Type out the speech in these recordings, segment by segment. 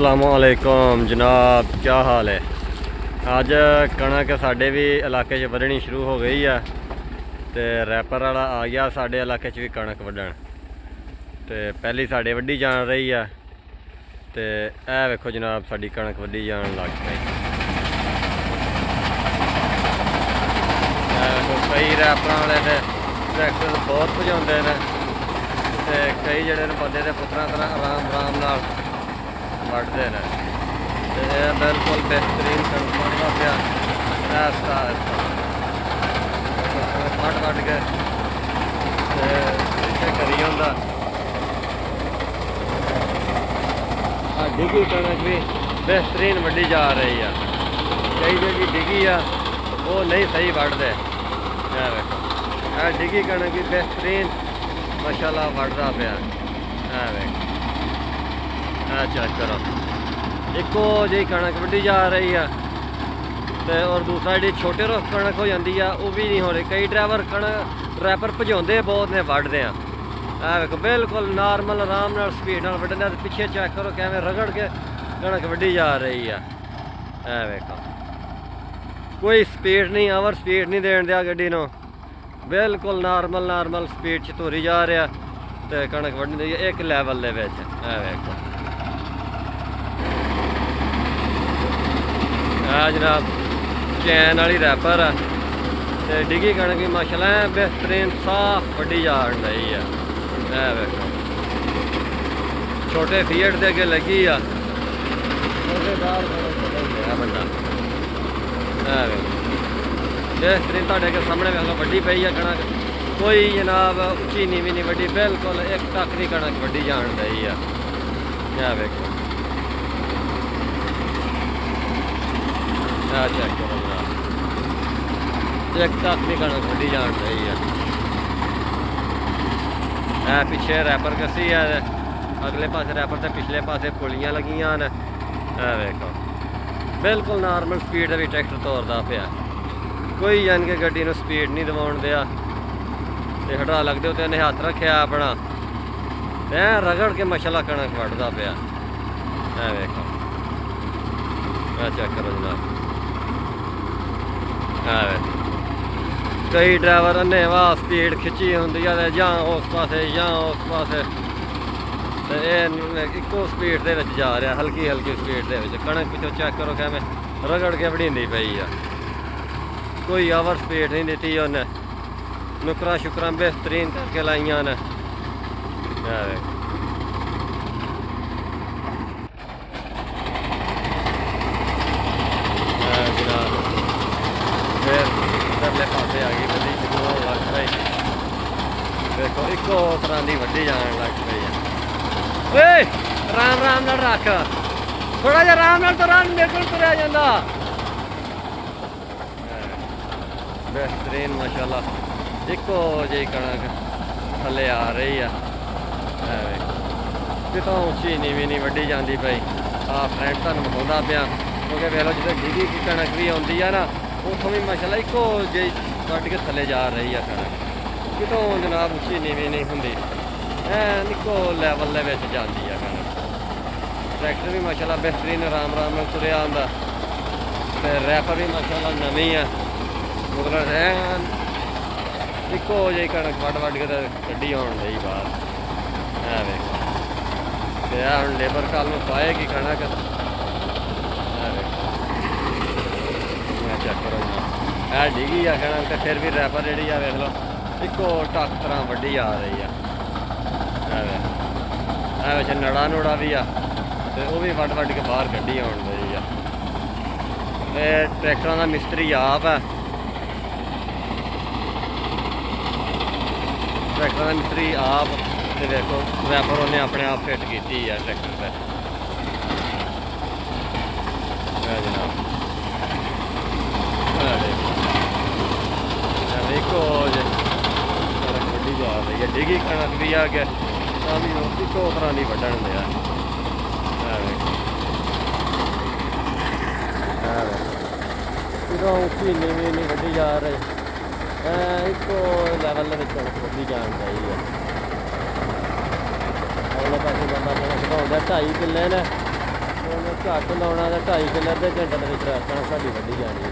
अस्सलामुअलैकुम जनाब, क्या हाल है। अज कणक साढ़े भी इलाके वढ़नी शुरू हो गई है तो रैपर वाला आ गया साढ़े इलाके भी कणक वढ़न। तो पहली साढ़े वड्डी जान रही है तो यह वेखो जनाब साड़ी कणक वड्डी जान लग पई। कई रैपर वाले ट्रैक्टर बहुत भजाते हैं तो कई जड़े बंदे के पुत्रा तरह आराम नाल वढ़ते हैं। तो यह बिल्कुल बेहतरीन कणक वढ़दा पिया ऐसा वढ़ के इत्थे करी होंदा। डिगी कणक भी बेहतरीन वड्डी जा रही है। कई जी डिगी आ वो नहीं सही वढ़दे। डिगी कणक भी बेहतरीन माशाल्लाह वढ़दा पिया। चेक करो इको जी कणक वड्डी जा रही है तो और दूसरा जी छोटे रुख कणक हो जाती है वह भी नहीं हो रही। कई ड्राइवर कणक रैपर भजाते बहुत ने वढ़ते हैं। वेखो बिल्कुल नॉर्मल आराम नाल स्पीड नाल वढ़ने। पिछे चेक करो किवें रगड़ के कणक वड्डी जा रही है। वेखो कोई स्पीड नहीं, ओवर स्पीड नहीं देन दिया गड्डी नूं, बिल्कुल नॉर्मल स्पीड च तुरी जा रहा तो कणक वढ़नी दी एक लैवल दे विच। वेखो जनाब चैन वाली रैपर है तो डिगी कणक भी माशाल्लाह बेहतरीन साफ वड्डी जा रही है। वेखो छोटे फीएट दे अगे लगी आ बंदा। बेहतरीन तुहाडे अगे सामने वेख लो वड्डी पई है कणक। कोई जनाब उच्ची नीवी नहीं वड्डी, बिल्कुल एक तक की कणक वड्डी जान रही है। वेखो चेक करो जनाब एक तक की कणक वड्डी जान रही है। पिछे रैपर कसी है, अगले पासे रैपर से पिछले पासे पुलियां लगियां ने। वेखो बिल्कुल नॉर्मल स्पीड भी ट्रैक्टर तोरदा पिया। कोई यानी कि गड्डी नूं स्पीड नहीं दवाउण दिया ते हटा लगदे उत्ते इन्हें हत्थ रखिया अपना रगड़ के माशाल्लाह कणक वढ़दा पिया। वेखो चेक करो जनाब। कई ड्राइवर अन्नेवा स्पीड खिच्ची होंदी है जां उस पासे जां उस पासे तो यह इको स्पीड दे विच जा रहा, हल्की स्पीड दे विच। कणक पिछों चेक करो किवें रगड़ के वढ़ींदी पई आ। कोई ओवर स्पीड नहीं दी उन्हें, नुकरा शुकरा बेहतरीन करके लाइया ने। फिर परले पासे आ गई वड्डी शुरू होने लग पई। देखो इको तरह की वड्डी जान लग पई है। राम नाल रख, थोड़ा जिहा आराम नाल तुर, बिल्कुल तुरया जांदा। बेहतरीन माशाल्लाह इको जी कणक थले आ रही है। कितों उच्ची नीवी नहीं वड्डी जाती पई। फ्रंट तुहानूं विखाउंदा पिया क्योंकि वेख लो जिद्दां डिगी की कणक भी आउंदी है ना उतों भी माशाल्लाह इको जी वड्ड के थले जा रही है कणक। कितों जनाब उच्ची नीवी नहीं हुंदी, इको लैवल दे विच जांदी है कणक। ट्रैक्टर भी माशाल्लाह बेहतरीन आराम नाल तुरिया आंदा ते रैपर भी माशाल्लाह नवीं है। मतलब इको जी कणक वड्ड के गड्डी आउण लई बाहर। वेखो ते हुण लेबर कल नूं पाएगी कणक। चेक करो जनाब डिगी आ कणक तो फिर भी रैपर जी वेख लो इको टक तरह वड्डी आ रही है। नड़ा नुड़ा भी आ तो वह भी वड्ड के बाहर कड्ढी आउण लई आ। ट्रैक्टरां दा मिस्त्री आप है, ट्रैक्टर का मिस्त्री आप तो देखो रैपर उन्हें अपने आप फिट की है ट्रैक्टर पर। जनाब देखो कणक वड्डी जा रही है। डिगी कणक भी आ गया भी इको तरह की वढ़न दिया। कितों उच्ची नीवी नहीं वड्डी जा रही, इको लैवल कणक वड्डी जान रही है। अगले पासे बंदा अपना घटाउंदा 2.5 किले ने ਝੱਟ ਲਾਉਣਾ ਤਾਂ 2.5 ਕਿੱਲੇ ਅੱਧੇ ਘੰਟੇ ਦੇ ਵਿੱਚ ਕਣਕ ਸਾਡੀ ਵੱਢੀ ਜਾਣੀ ਹੈ।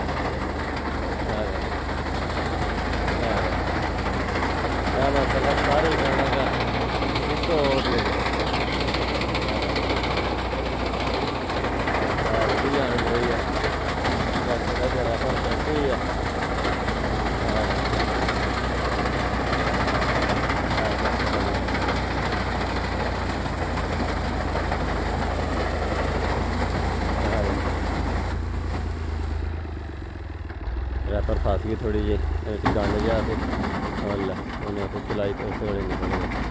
ਇਹ ਮਸਲਾ ਸਾਰੇ ਕਣਕ ਇੱਕੋ ਵੱਢੀ ਜਾਣੀ ਹੋਈ ਹੈ। ਜਰਾ ਪਰ ਕਰਦੀ ਹੈ। रैपर फस गई थोड़ी जी गंद जा के उन्हें तो चलाई तो उस वे निकल गए।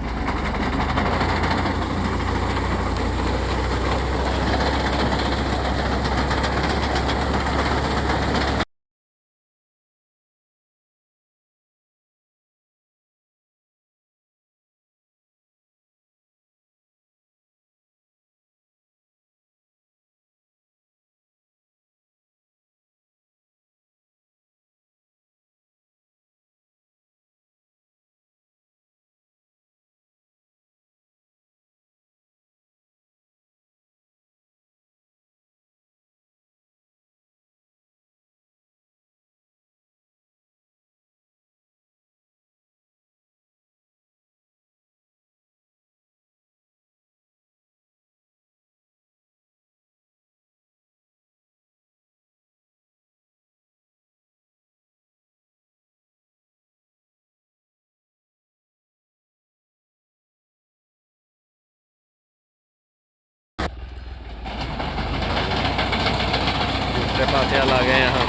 दूसरे पासे आ गए यहाँ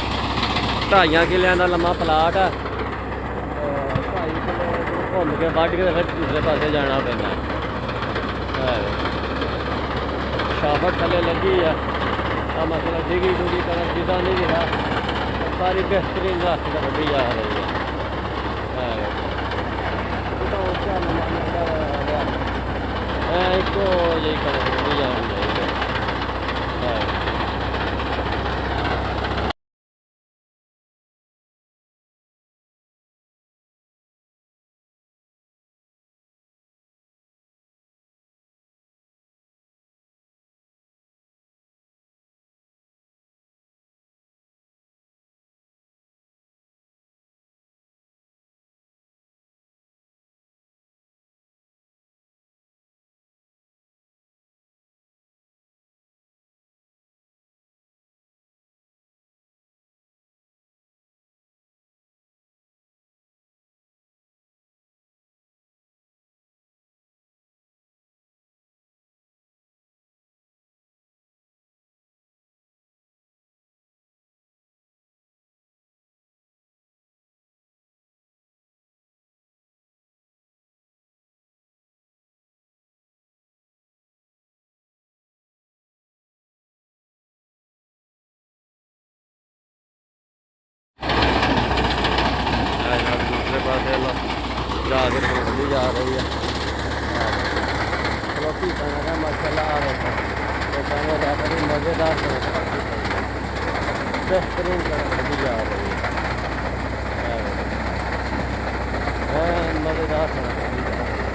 2.5 किलियां का लम्मा प्लाट है। 2.5 किले घूम के वढ़ के फिर दूसरे पासे जाना पैंदा है। शाबत थले लगी है मतलब डिगी डुगी कनक जिदा नहीं रहा सारी बेहतरीन रास्ते वड्डी जा रही है। एको जी कनक वड्डी जा रही है। दूसरे पास जाकर वड्डी जा रही है। लोग कहना माशाल्लाह आ रहे तो कहने बड़ी मज़ेदार बेहतरीन वड्डी जा रही है। मज़ेदार वड्डी जा रही है।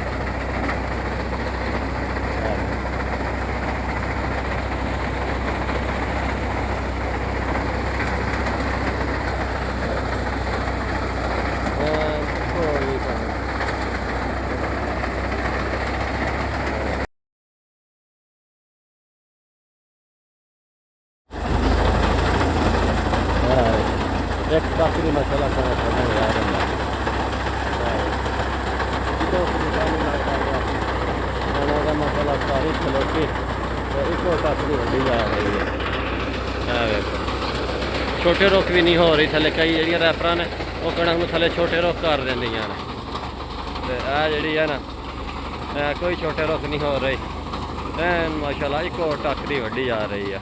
एक काफी मसाला खाना खाना यार का मसाला सारी खलोकी एक काफी वड्डी जा रही है। छोटे रुख भी नहीं हो रही थले कई जी रैफर ने वो कणक में थले छोटे रुख कर देंदियां ने जी है ना कोई छोटे रुख नहीं हो रही। माशाल्लाह एक टक दी वड्डी जा रही है।